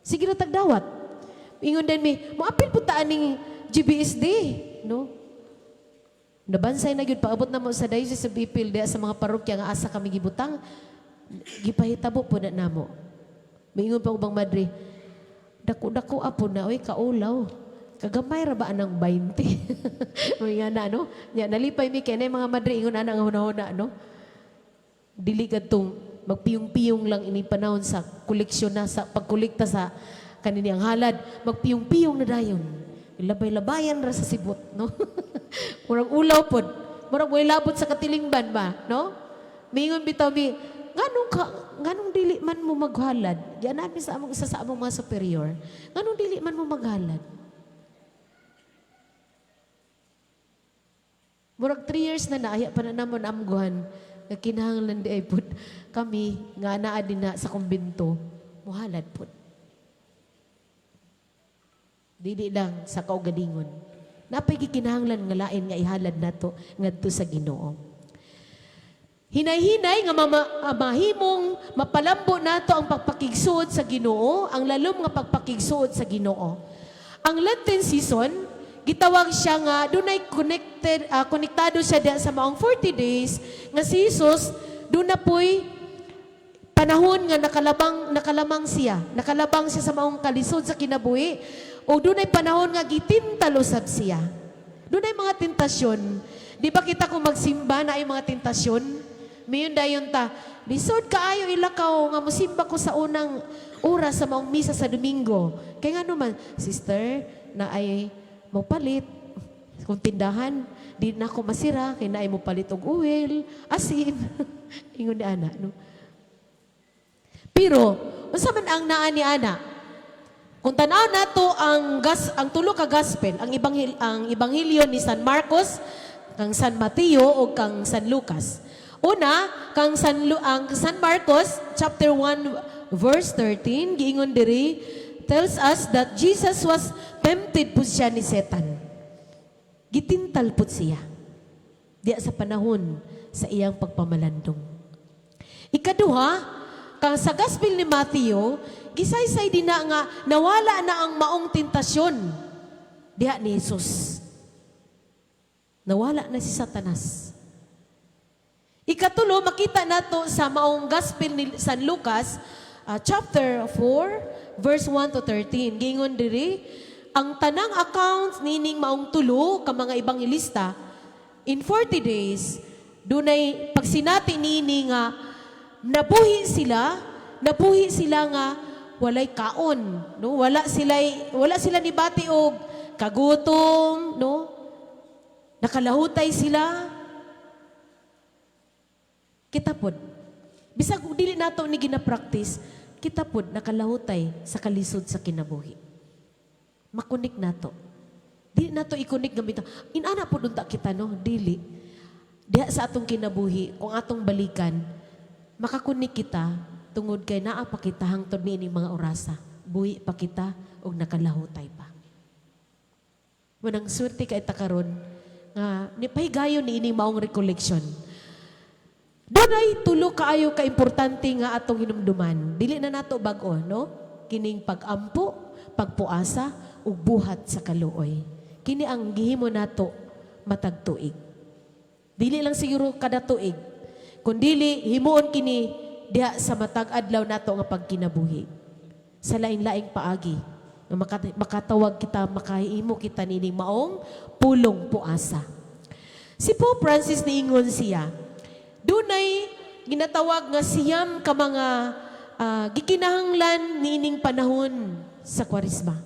Sige ratag dawat. Ingon din mi, maapil po taan ng GBSD, no? Nabansay na gyud paabot na mo sa Diocese of Ipil diya sa mga parokya nga asa kami gibutang gipahitabo po na namo. Miingon pa ubang madre, dako-dako apo na oy kaulaw. Kagamay ra ba anang 20? May nga na no? Nya nalipay mi kay nay mga madre ingon ana nga hunahuna no. Dili kadtong magpiyong-piyong lang ini panahon sa koleksyon na sa pagkolekta sa kanini ang halad, magpiyong-piyong na dayon. Labay-labayan ra sa sibot no. Murag ulaw pod. Murag way labot sa katilingban ba, no? Mingon bitaw mi, nganong dili man mo maghalad? Yan namin sa among isa sa among mga superior. Nganong dili man mo maghalad? Murag 3 years na naaya pa na namon amguhan nga kinahanglan di ay pud kami nga naa din na sa kumbento muhalad pud. Dili lang sa kaugalingon. Napay gikinahanglan nga lain nga ihalad nato ngadto sa Ginoo. Hinay-hinay nga mahimong mapalambo nato ang pagpakigsuod sa Ginoo, ang lalom nga pagpakigsuod sa Ginoo. Ang Lenten season, gitawag siya nga dunay konektado siya diya sa maong 40 days nga si Jesus duna poy panahon nga nakalabang siya sa maong kalisod sa kinabuhi. O dunay panahon nga gitintalo sab siya. Dunay mga tentasyon. Di ba kita kung magsimba na ay mga tentasyon? Mayon dayon ta, lisod kaayo ilakaw nga musimba ko sa unang oras sa maong misa sa Domingo. Kaya nga naman, sister, na ay mapalit kung tindahan, di na ako masira, kaya na ay mapalit og oil, asin. Ingon ni Ana, no? Pero, unsa man ang naa ni Ana? Kung tanaw nato ang tulo ka gospel, ang ebanghelyo ni San Marcos, kang San Mateo o kang San Lucas. Una, ang San Marcos chapter 1 verse 13 giingon diri tells us that Jesus was tempted pud siya ni Satan. Gitintal pud siya. Diya sa panahon sa iyang pagpamalandong. Ikaduha, kang sa gospel ni Mateo, gisaysay din na nga nawala na ang maong tentasyon diha ni Jesus. Nawala na si Satanas. Ikatulo, makita nato sa maong gospel ni San Lucas, chapter 4, verse 1 to 13. Gingon diri, ang tanang accounts nining maong tulo ka mga ebanghelista in 40 days, dunay pagsinati nini nga nabuhi sila nga walay kaon, no? Wala sila nibati og kagutom, no? Nakalahutay sila. Kita pod. Bisag dili nato ni gina-practice, kita pod nakalahutay sa kalisod sa kinabuhi. Makunik nato. Dili nato ikunik gamit. Inana pod unta kita no, dili. Diha sa atong kinabuhi, kung atong balikan, makakunik kita tungod kay naa pa kita hangtod niining mga orasa. Buhi pa kita og nakalahutay pa. Manang swerte kay ta karon nga nipahigayon niining maong recollection. Dunay tulo kaayo ka importante nga atong hinumduman. Dili na nato bag-o, no? Kining pag-ampo, pagpuasa ug buhat sa kaluoy. Kini ang gihimo nato matag tuig. Dili lang siguro kada tuig, kundi himuon kini diha sa matag adlaw nato nga pagkinabuhi. Sa lain-laing paagi, na makatawag kita, makahimo kita nining maong pulong puasa. Si Pope Francis niingon siya, dunay ginatawag nga siyam ka mga gikinahanglan niining panahon sa Kwaresma.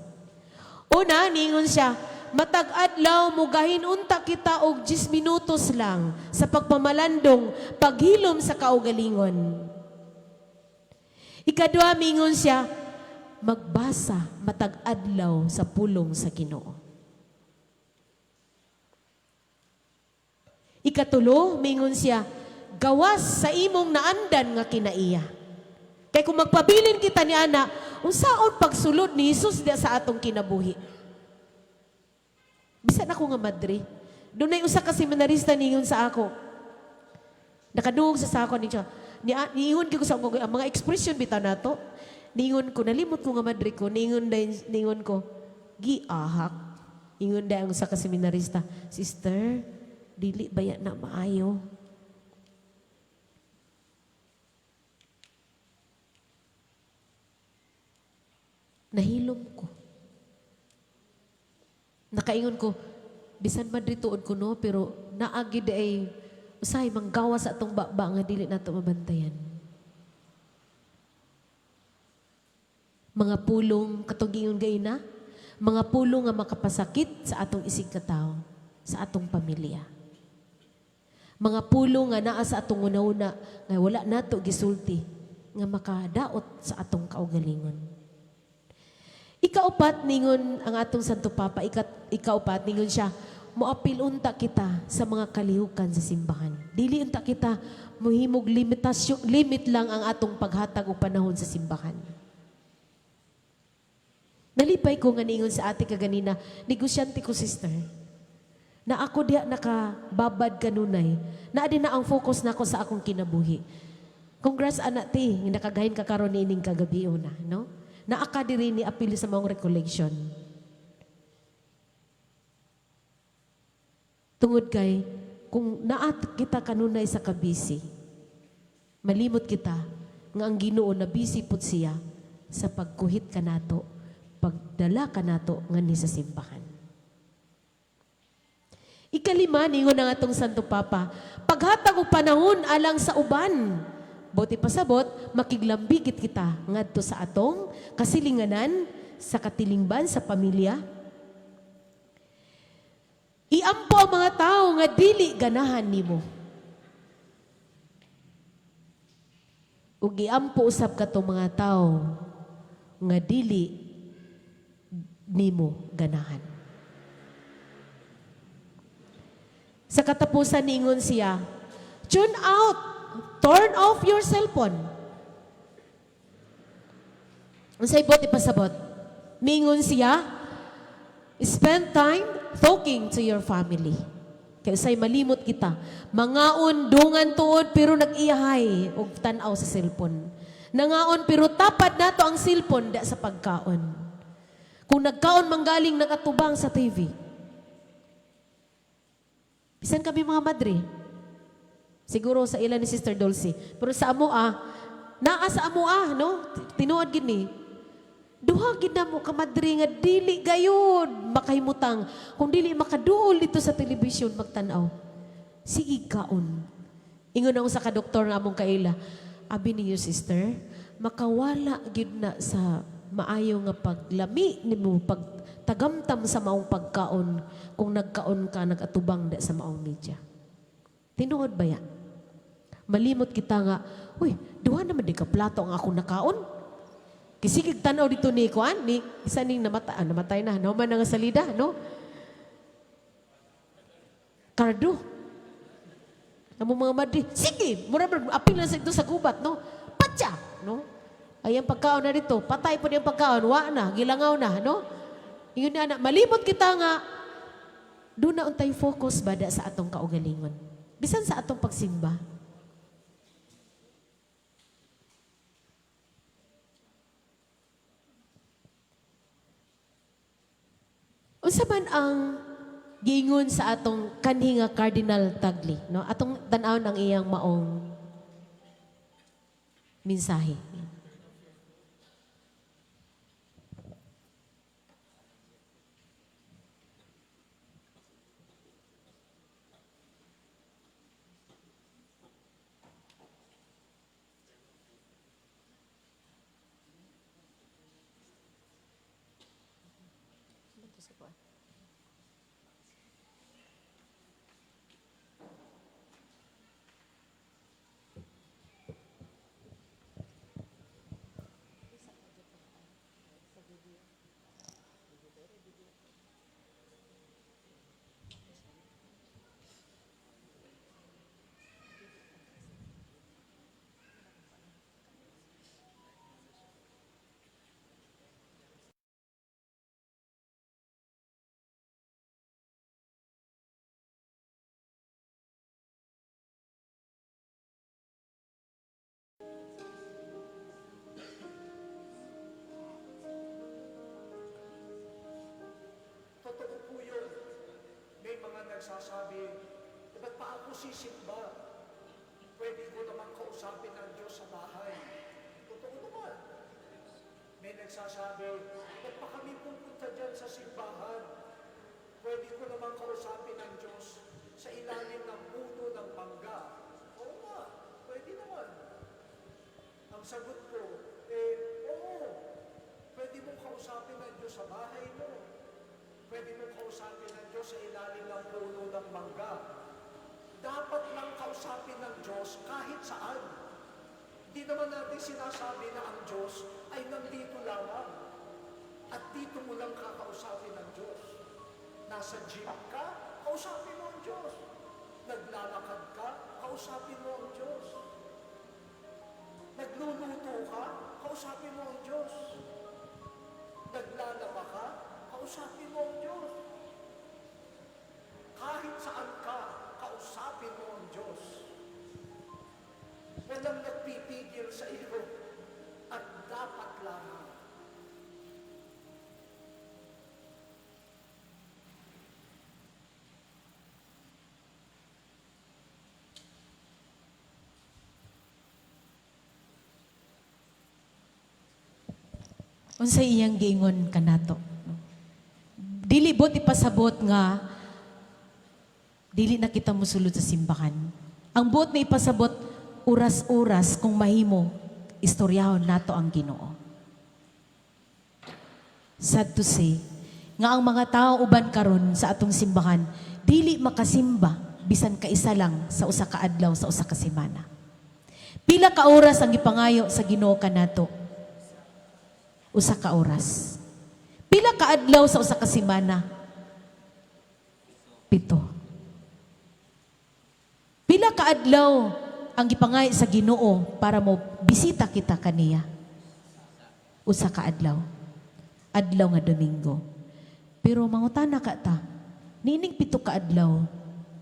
Una, niingon siya, matag adlaw mugahin unta kita og 10 minutos lang sa pagpamalandong paghilom sa kaugalingon. Ikadua, mingon siya, magbasa matag adlaw sa pulong sa Ginoo. Ikatulo, mingon siya, gawas sa imong naandan nga kinaiya. Kay kung magpabilin kita ni Ana, unsaon pagsulod ni Jesus diya sa atong kinabuhi. Bisan ako nga madre. Dunay usa ka seminarista ningon sa ako. Nakadungog sa ako niya. Niingon ko sa ang mga expression bitaw nato. Ningon ko, nalimot ko nga madre ko. Ningon ko, giahak. Ingon dahil ang usa ka seminarista, sister, dili baya na maayo. Nahilom ko. Nakaingon ko, bisan Madrid tuod ko no, pero naagi ay usay manggawa sa atong baba nga dili nato mabantayan. Mga pulong katong giingon gayna, mga pulong nga makapasakit sa atong isig katao, sa atong pamilya. Mga pulong nga naa sa atong una-una nga wala nato gisulti nga makadaot sa atong kaugalingon. Ikaupat ningon ang atong Santo Papa, ikaupat ningon siya, moapil unta kita sa mga kalihukan sa simbahan. Dili unta kita mohimog limit lang ang atong paghatag og panahon sa simbahan. Nalipay ko nga ningon sa ate kaganina, negosyante ko sister, na ako diha nakababad kanunay, na din na ang focus nako sa akong kinabuhi. Congrats anak ti, nakagahin ka karon niining kagabi una, no? Naaka diri ni apil sa maong recollection. Tungod kay, kung naat kita kanunay sa kabisi, malimot kita nga ang Ginoo na busy pud siya sa pagkuhit kanato, pagdala kanato nganhi sa simbahan. Ikalima, ningon ang atong Santo Papa, paghatag og panahon alang sa uban. Buti pasabot, makiglambigit kita ngadto sa atong kasilinganan, sa katilingban, sa pamilya. Iampo ang mga tao nga dili ganahan nimo. Ug iampo usab katong mga tao nga dili nimo ganahan. Sa katapusan ningon siya, tune out. Turn off your cellphone. Unsay bot ipasabot? Mingon siya, spend time talking to your family. Kaya usay malimot kita. Mangaon, dungan tuod, pero nag-iyahay og tan-aw sa cellphone. Nangaon, pero tapad nato ang cellphone da sa pagkaon. Kung nagkaon manggaling nagatubang sa TV. Bisan kami mga madre. Siguro sa ilan ni Sister Dulce. Pero sa amoa, naa sa amoa, no? Tinuod gid ni. Duha gid na mo kamadri nga dili gayud makahimutang kung dili makaduol dito sa telebisyon magtan-aw. Sige kaon. Ingon ako sa ka-doktor nga among kaila. Abi niyo sister, makawala gid na sa maayo nga paglami nimo pagtagamtam sa maong pagkaon kung nagkaon ka nagatubang da sa maong media. Tinuod ba yan? Malimot kita nga, uy, duha naman di ka plato ang akong nakaon. Kisigig tanaw dito ni Kuan, ni isa ning namatay na, naman nga salida, no? Cardo. Amo mga madri, sige, mura apil na sa ito sa gubat, no? Patya, no? Ay, ang pagkaon na dito, patay po yung pagkaon, wa na, gilangaw na, no? Yun na, malimot kita nga, doon na untay focus bada sa atong kaugalingon. Bisan sa atong pagsimba. Unsa man ang giingon sa atong kanhi nga Cardinal Tagle, no? Atong tan-awon ang iyang maong mensahe. magsisimba, pwede ko naman kausapin ang Diyos sa bahay. Totoo naman. May nagsasabi, ba't pa kami pupunta dyan sa simbahan? Pwede ko naman kausapin ang Diyos sa ilalim ng puno ng mangga. Oo nga, pwede naman. Ang sagot ko, oo, pwede mong kausapin ang Diyos sa bahay mo. Pwede mong kausapin ang Diyos sa ilalim ng puno ng mangga. Dapat lang kausapin ng Diyos kahit saan. Di naman natin sinasabi na ang Diyos ay nandito lamang. At dito mo lang kakausapin ng Diyos. Nasa gym ka, kausapin mo ang Diyos. Naglalakad ka, kausapin mo ang Diyos. Nagluluto ka, kausapin mo ang Diyos. Naglalaba ka, kausapin mo ang Diyos. Kahit saan ka, kausapin mo ang Diyos. Walang nagpipigil sa iyo at dapat lamang. Unsa iyang giingon kanato? Dili bot ipasabot nga dili na kita mosulod sa simbahan. Ang buot na ipasabot oras-oras kung mahimo istoryahon nato ang Ginoo. Sad to say, nga ang mga tao uban karon sa atong simbahan dili makasimba bisan kaisa lang sa usa ka adlaw sa usa ka semana. Pila ka oras ang gipangayo sa Ginoo kanato? Usa ka oras. Pila ka adlaw sa usa ka semana? 7. Pila ka adlaw ang gipangay sa Ginoo para mo bisita kita kaniya? Usa ka adlaw. Adlaw nga Domingo. Pero mangutana ka ta, nining 7 ka adlaw,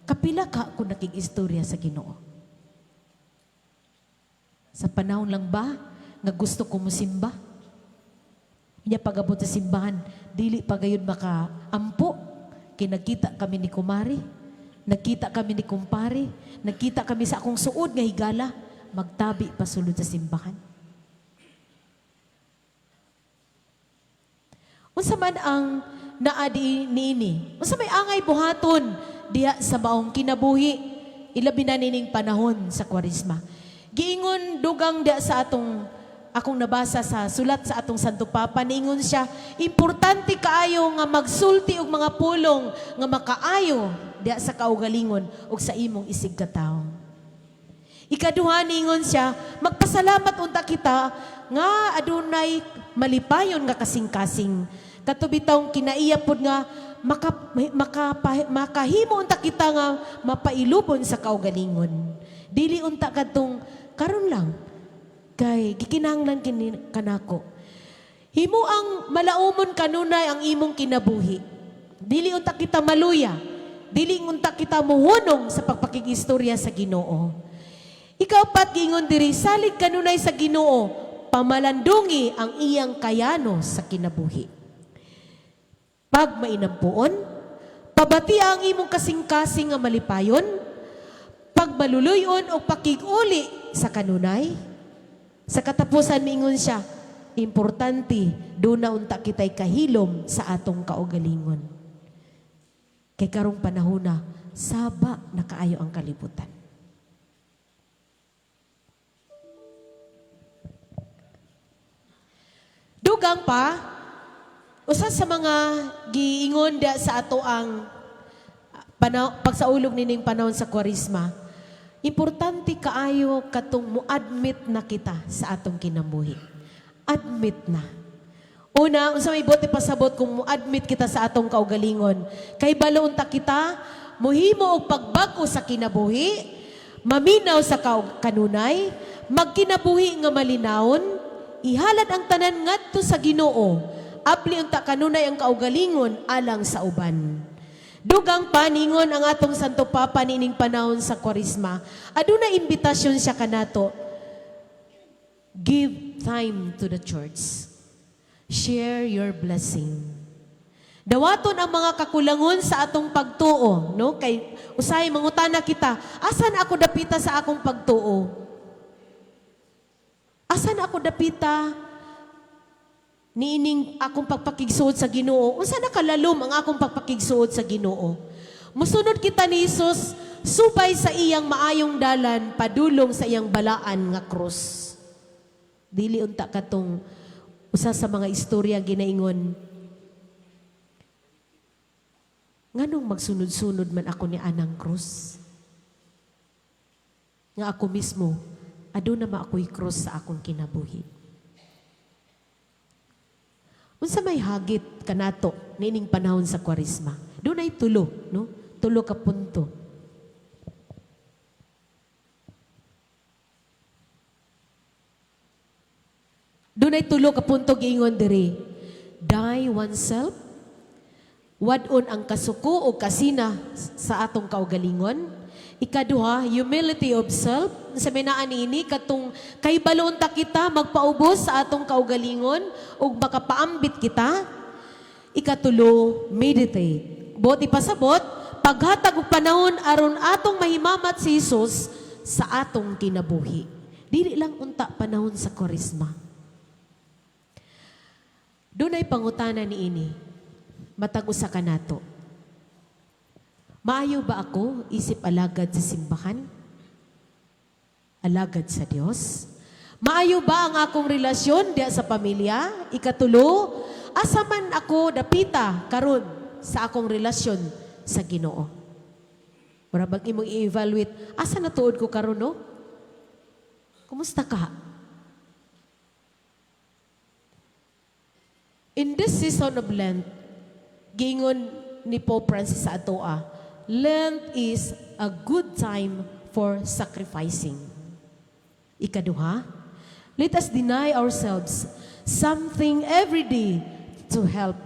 kapila ka kung nakig-istorya sa Ginoo? Sa panahon lang ba nga gusto ko musimba? Nya pagabot sa simbahan, dili pagayod makaampo. Kinagkita kami ni kumari, nagkita kami ni kumpare, nagkita kami sa akong suod nga higala, magtabi pasulod sa simbahan. Unsa man ang naadi niini? Unsa may angay buhaton diha sa maong kinabuhi, ilabi na nining panahon sa Kwaresma. Giingon dugang diha sa akong nabasa sa sulat sa atong Santo Papa, niingon siya, importante kaayo nga magsulti og mga pulong nga makaayo diha sa kaugalingon ug sa imong isig katawo. Ikaduha, niingon siya, magpasalamat unta kita nga adunay malipayon nga kasing-kasing. Katubitawng kinaiya pod nga makahimo unta kita nga mapailubon sa kaugalingon. Dili unta kadtong karon lang kay gikinahanglan kini kanako. Himo ang malaumon kanunay ang imong kinabuhi. Dili unta kita maluya. Dili unta kita muhunong sa pagpakigistorya sa Ginoo. Ikaw pat giingon diri, salig kanunay sa Ginoo, pamalandungi ang iyang kayano sa kinabuhi. Pag mainampuon, pabati ang imong kasing-kasing nga malipayon, pag maluluyon o pakiguli sa kanunay. Sa katapusan, miingon siya, importante, doon na unta kita'y kahilom sa atong kaugalingon. Kay karong panahon na, saba na kaayo ang kalibutan. Dugang pa, usa sa mga giingon da sa ato ang pagsaulog nining panahon sa Kwaresma, importante kaayo katong mo-admit na kita sa atong kinabuhi. Admit na. Una, unsa may bote pasabot kung mo-admit kita sa atong kaugalingon. Kay baloon ta kita, muhimo og pagbago sa kinabuhi, maminaw sa kanunay, magkinabuhi nga malinawon, ihalad ang tanan ngadto sa Ginoo, apli unta kanunay ang kaugalingon alang sa uban. Dugang paningon ang atong Santo Papa nining panahon sa Kwaresma. Aduna imbitasyon siya kanato. Give time to the church. Share your blessing. Dawaton ang mga kakulangon sa atong pagtuo, no? Kay usay mangutana kita, asan ako dapita sa akong pagtuo? Asan ako dapita niining akong pagpakigsuod sa Ginoo? Unsa nakalalom ang akong pagpakigsuod sa Ginoo? Musunod kita ni Hesus subay sa iyang maayong dalan padulong sa iyang balaan nga krus. Dili unta katong usa sa mga istorya ginaingon. Nganong magsunod-sunod man ako ni anang krus? Nga ako mismo, aduna ma ako'y krus sa akong kinabuhi. Unsa may hagit kanato nining panahon sa Kwaresma? Doon ay tulo, no? Tulo ka punto. Doon ay tulo ka punto giingon diri. Die oneself, wadon ang kasuko o kasina sa atong kaugalingon. Ikaduha, humility of self. Sa minaan ini katong kay balon ta kita magpaubos sa atong kaugalingon ug makapaambit kita. Ikatulo, meditate. Bot ipasabot, paghatag og panahon aron atong mahimamat si Hesus sa atong kinabuhi. Dili lang unta panahon sa Kwaresma. Doon ay pangutana ni ini. Matag usa ka nato. Maayo ba ako isip alagad sa simbahan? Alagad sa Dios? Maayo ba ang akong relasyon diya sa pamilya? Ikatulo, asa man ako dapita karon sa akong relasyon sa Ginoo? Para bag imong i-evaluate, asa natuod ko karon no? Kumusta ka? In this season of Lent, gingon ni Pope Francis sa atoa, Lent is a good time for sacrificing. Ikaduha, let us deny ourselves something every day to help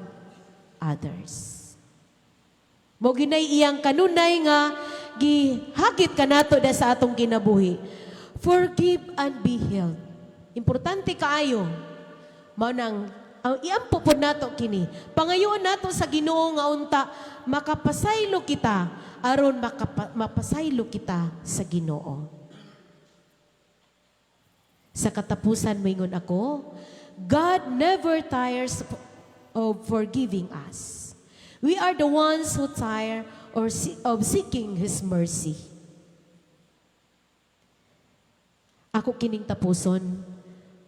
others. Mo ginay iyang kanunay nga gihakit kanato da sa atong kinabuhi. Forgive and be healed. Importante kaayo. Mao nang ang iampo po nato kini. Pangayoon nato sa Ginoo nga unta makapasaylo kita aron mapasaylo kita sa Ginoo. Sa katapusan moingon ako, God never tires of forgiving us. We are the ones who tire of seeking His mercy. Ako kining tapuson,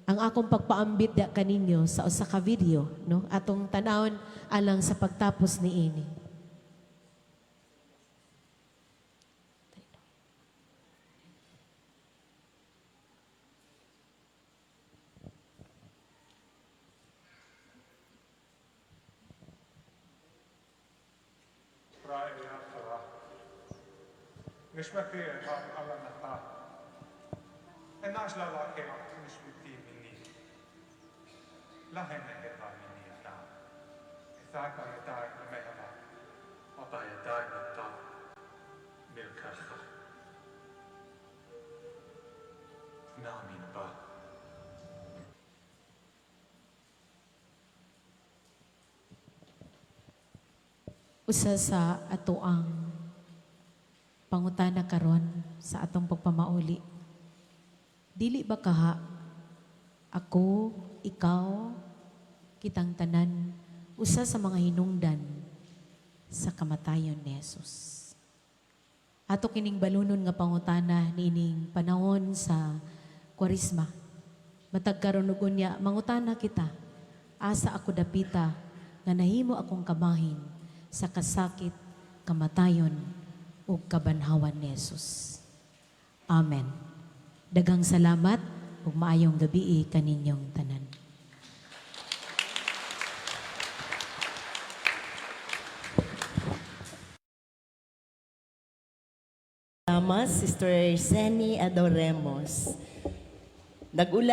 ang akong pagpaambit da kaninyo sa usa ka video, no? Atong tanawon alang sa pagtapos ni ini. Hvis vi ber alla nätta, en näsla var hela muslimin minni. Lähemme Herra minni ja tää. Tääkä ja tääkä meillä. Ota ja tääkä tää. Milkästä. Naamin ba. Usa sa atoang pangutana karon sa atong pagpamauli. Dili ba kaha ako, ikaw, kitang tanan usa sa mga hinungdan sa kamatayon ni Jesus. Ato kining balunon nga pangutana niining panahon sa Kwaresma. Matag karon ug unya mangutana kita, asa ako dapita nga nahimo akong kamahin sa kasakit, kamatayon ug kabanhawan ni Jesus. Amen. Daghang salamat ug maayong gabi kaninyong tanan. Salamat, Sister Seni Adoremos. Nag-ula